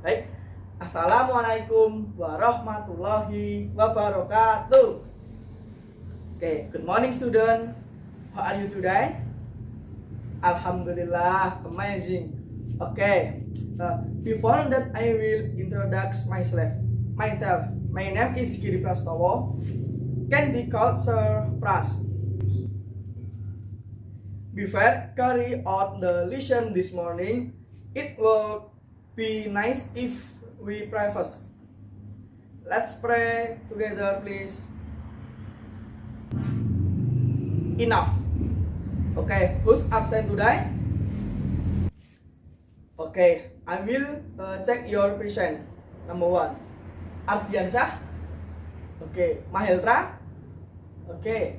Baik, Assalamualaikum warahmatullahi wabarakatuh. Okay, good morning student. How are you today? Alhamdulillah, amazing. Okay, before that I will introduce myself. My name is Giri Prastowo, can be called Sir Pras. Before carry out the lesson this morning, it will be nice if we pray first. Let's pray together, please. Enough. Okay, who's absent today? Okay, I will check your present. Number 1, Ardiansyah. Okay, Mahendra. Okay,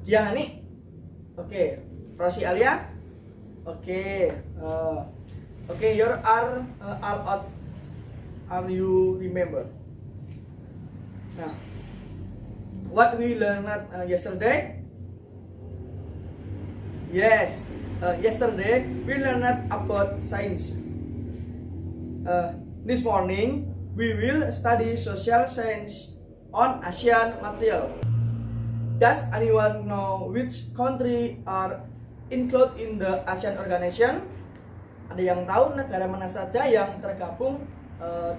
Diahani. Okay, Rosi Alia. Okay, okay, your are out. Are you remember? Now, what we learned yesterday? Yes, yesterday we learned about science. This morning we will study social science on Asian material. Does anyone know which country are included in the ASEAN organization? Ada yang tahu negara mana saja yang tergabung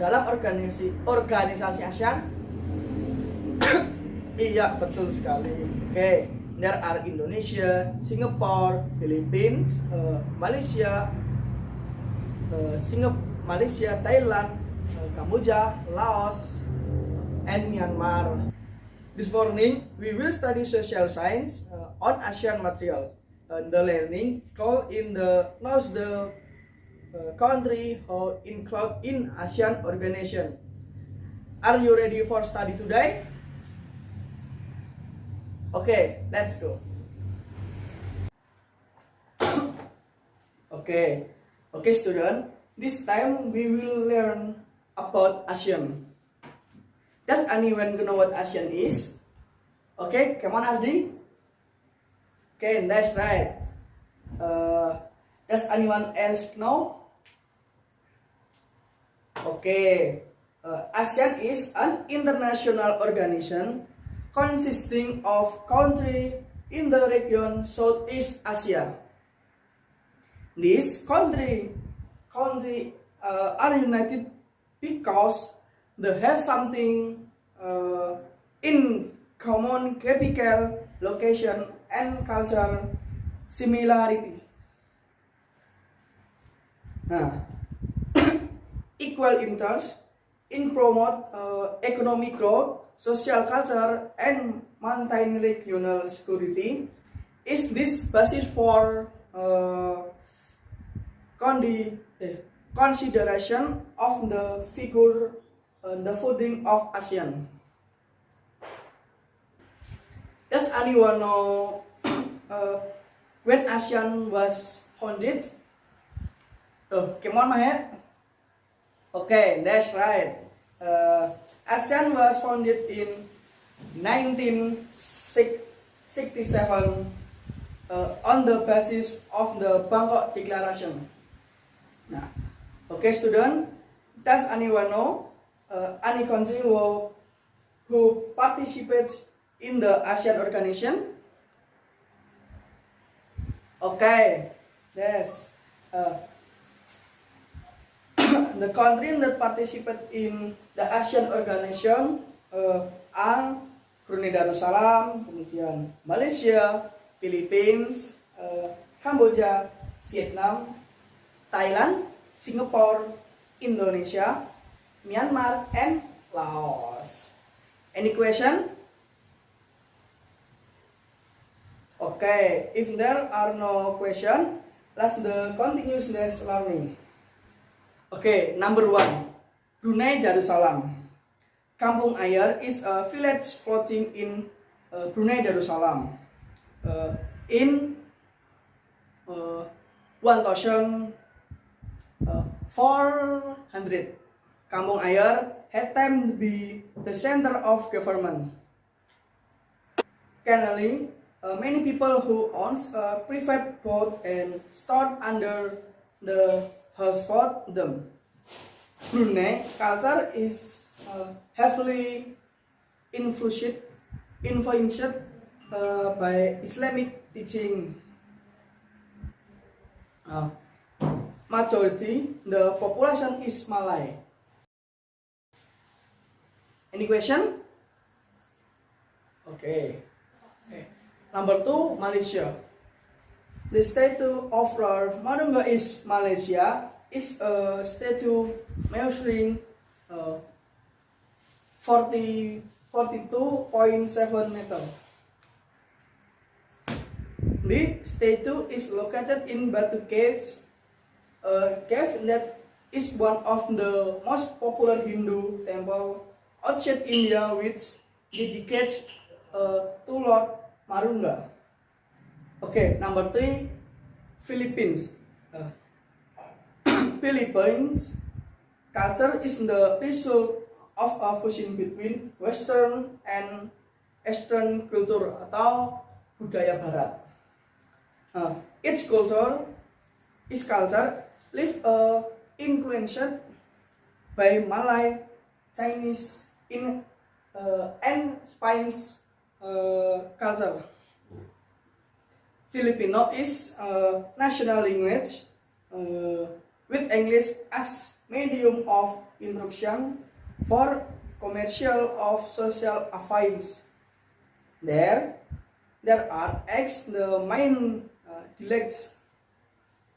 dalam organisasi ASEAN? Iya, betul sekali. Okay, there are Indonesia, Singapore, Philippines, Malaysia, Thailand, Kamboja, Laos, and Myanmar. This morning we will study social science on ASEAN material. The learning called in the country who include in ASEAN organization. Are you ready for study today? Okay, let's go. Okay, student. This time we will learn about ASEAN. Does anyone know what ASEAN is? Okay, come on, Ardi. Okay, that's right. Does anyone else know? Okay, ASEAN is an international organization consisting of countries in the region Southeast Asia. These countries are united because they have something in common geographical location and cultural similarities. Equal interest in promote economic growth, social culture, and maintain regional security. Is this basis for consideration of the founding of ASEAN? Does anyone know when ASEAN was founded? Come on, Maher. Okay, that's right. ASEAN was founded in 1967 on the basis of the Bangkok Declaration. Now, okay, student, does anyone know any country who participates in the ASEAN organization? Okay, yes. The countries that participate in the ASEAN organization are Brunei Darussalam, kemudian Malaysia, Philippines, Kamboja, Vietnam, Thailand, Singapore, Indonesia, Myanmar, and Laos. Any question? Okay, if there are no question, let's continue this learning. Okay, number 1, Brunei Darussalam. Kampung Ayer is a village floating in Brunei Darussalam. In 1400, Kampung Ayer had time to be the center of government. Currently, many people who owns a private boat and stored under the household them. Brunei culture is heavily influenced by Islamic teaching. Majority the population is Malay. Any question? Okay. Number 2, Malaysia. The statue of Lord Madungga is Malaysia is a statue measuring 42.7 meters. The statue is located in Batu Caves, a cave that is one of the most popular Hindu temple outside India, which dedicates to Lord Madungga. Okay, number 3, Philippines. Philippines culture is the result of a fusion between Western and Eastern culture atau budaya Barat. Its culture live influenced by Malay, Chinese, and Spanish culture. Filipino is national language with English as medium of instruction for commercial of social affairs. There are the main dialects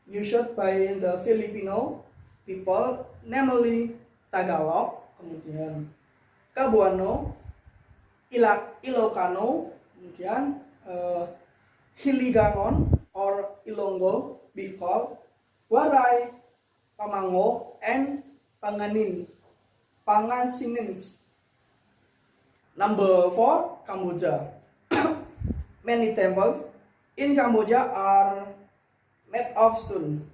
used by the Filipino people, namely Tagalog, kemudian Cebuano, Ilocano, kemudian Hiligaynon or Ilonggo, Bicol, Waray, Pamango, and Pangasinins. Number 4, Cambodia. Many temples in Cambodia are made of stone,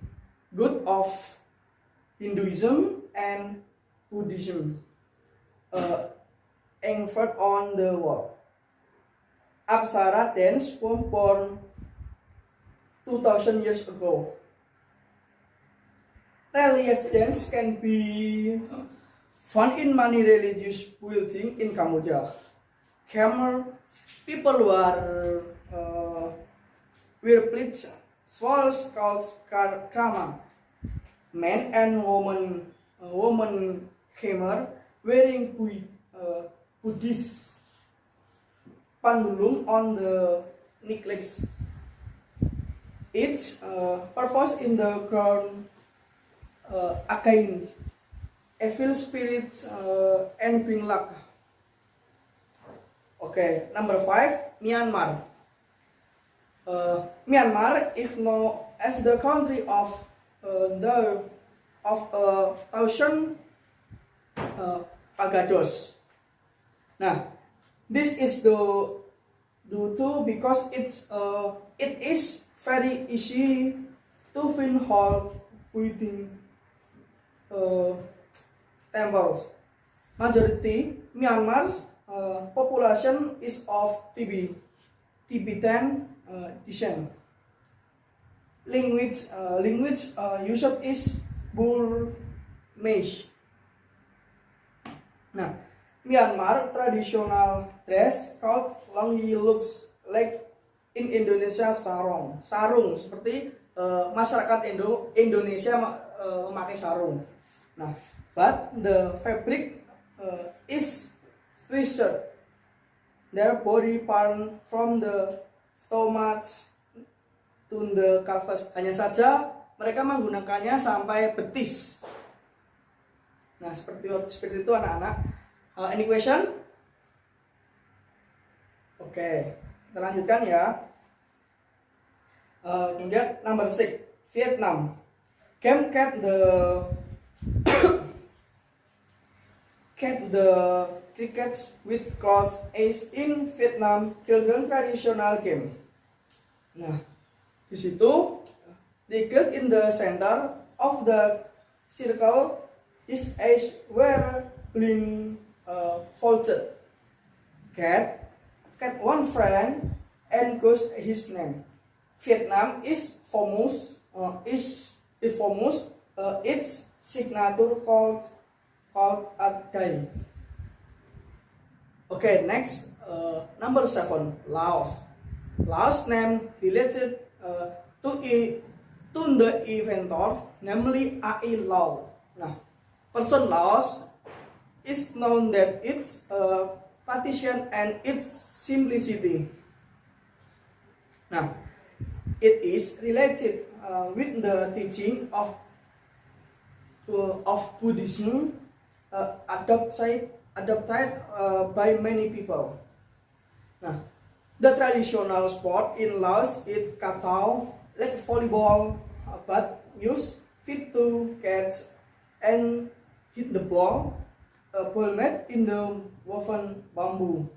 good of Hinduism and Buddhism, anchored on the wall. Apsara dance was born 2000 years ago. Relief dance can be found in many religious buildings in Cambodia. Khmer people wear pleats, shawls called krama. Men and women Khmer wearing Buddhist pandulum on the necklace. Its purpose in the ground against evil spirits and bring luck. Okay, number 5, Myanmar. Myanmar is known as the country of a thousand pagados. Now, this is due to because it is very easy to find hole within temples. Majority Myanmar's population is of Tibetan descent. Language used is Burmese. Nah, Myanmar traditional dress called longi looks like in Indonesia sarung. Sarung seperti masyarakat Indonesia memakai sarung. Nah, but the fabric is twisted. Their body part from the stomach to the calves. Hanya saja mereka menggunakannya sampai betis. Nah, seperti itu anak-anak. Any question? Oke, kita lanjutkan ya. Kemudian number 6, Vietnam. Camp cat the crickets with clothes is in Vietnam children traditional game. Nah, di situ the girl in the center of the circle is eyes were blind folded. Cat one friend and goes his name. Vietnam is famous. Its signature called called Earth Day. Okay, next, number 7, Laos. Laos name related to the inventor, namely A.I. Lau. Nah, person Laos is known that its precision and its simplicity. Now, it is related with the teaching of Buddhism, adopted by many people. Nah, the traditional sport in Laos is katao, like volleyball, but use feet to catch and hit the ball made in the woven bamboo.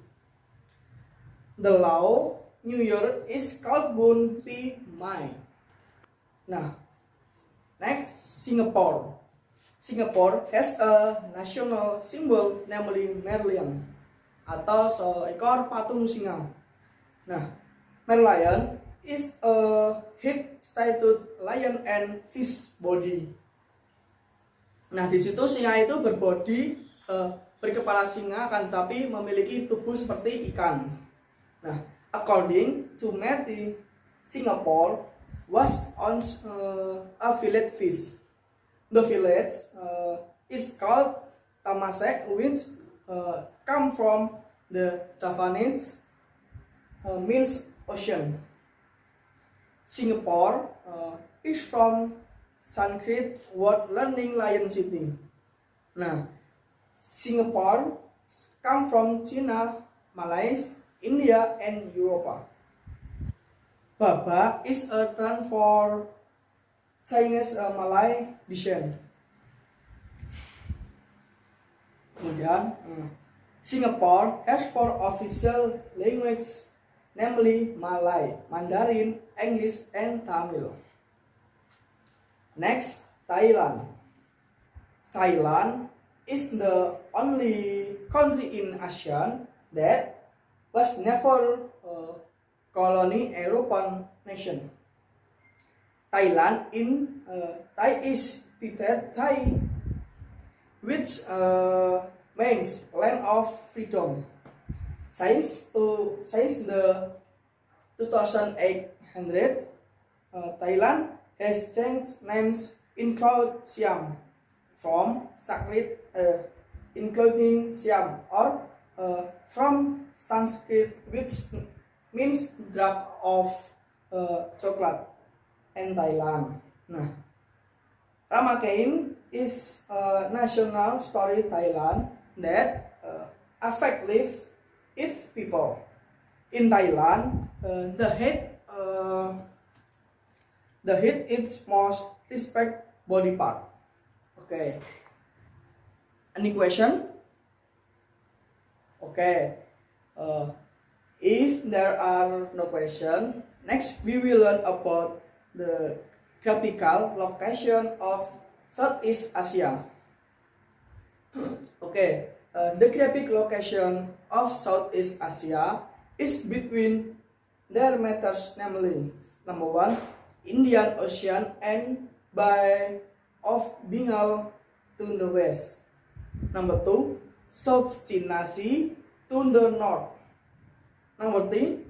The Lao New Year is called Bun Pi Mai. Nah, next, Singapore. Singapore has a national symbol, namely Merlion, atau seekor patung singa. Nah, Merlion is a head-statue lion and fish body. Nah, di situ singa itu berkepala singa, kan tapi memiliki tubuh seperti ikan. Nah, according to Matthew, Singapore was on a village fish. The village is called Tamasek, which come from the Javanese means ocean. Singapore is from Sanskrit word learning lion city. Nah, Singapore come from China, Malaysia, India, and Europe. Baba is a term for Chinese Malay descent. Kemudian, Singapore has 4 official languages, namely Malay, Mandarin, English, and Tamil. Next, Thailand. Thailand is the only country in Asia that was never a colony European nation. Thailand in Thai is Phuket Thai, which means land of freedom. Since the 2800, Thailand has changed names, include Siam from Sanskrit, including Siam, or from Sanskrit, which means drop of chocolate, and Thailand. Nah, Ramakien is a national story Thailand that affects its people. In Thailand, the head is most respect body part. Okay. Any question? Okay. If there are no question, next we will learn about the graphical location of Southeast Asia. Okay, the graphic location of Southeast Asia is between their matters, namely, number 1, Indian Ocean and Bay of Bengal to the west. Number 2, South China Sea to the north. Number 3,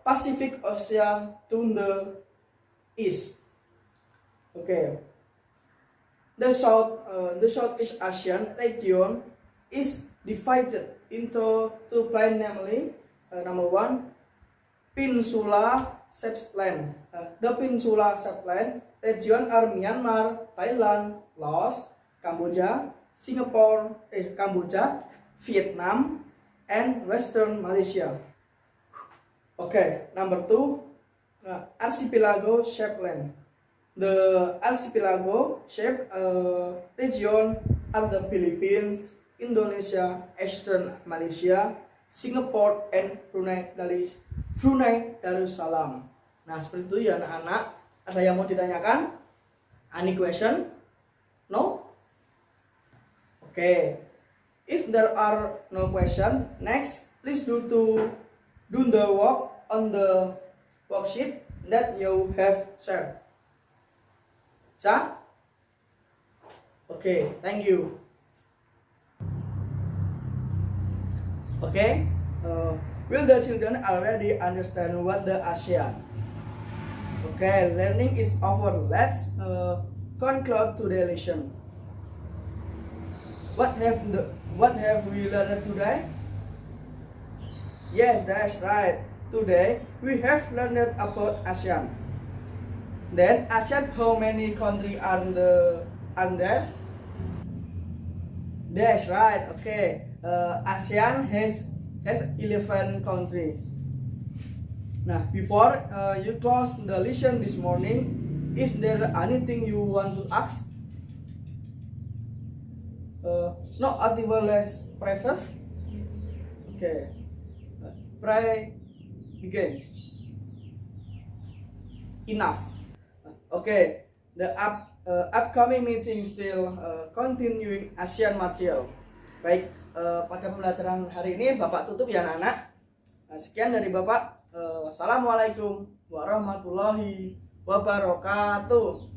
Pacific Ocean to the east. Okay. The Southeast Asian region is divided into 2 plains, namely, number 1, Peninsula Sapland. The Peninsula Sapland region are Myanmar, Thailand, Laos, Cambodia, Vietnam, and Western Malaysia. Okay, number 2, Archipelago Sapland. The archipelago shaped region are the Philippines, Indonesia, Eastern Malaysia, Singapore, and Brunei Darussalam. Nah, seperti itu ya anak-anak. Ada yang mau ditanyakan? Any question? No? Okay. If there are no question, next please do the work on the worksheet that you have shared. Sa? Okay, thank you. Okay, will the children already understand what the ASEAN? Okay, learning is over. Let's conclude today's lesson. What have we learned today? Yes, that's right. Today we have learned about ASEAN. Then ASEAN, how many countries are there? That's right. Okay. ASEAN has 11 countries. Now, before you close the lesson this morning, is there anything you want to ask? No audible less preface. Okay. Pray begin. Enough. Okay. The upcoming meeting still continuing ASEAN material. Baik, pada pembelajaran hari ini Bapak tutup ya anak-anak. Nah, sekian dari Bapak. Wassalamualaikum warahmatullahi wabarakatuh.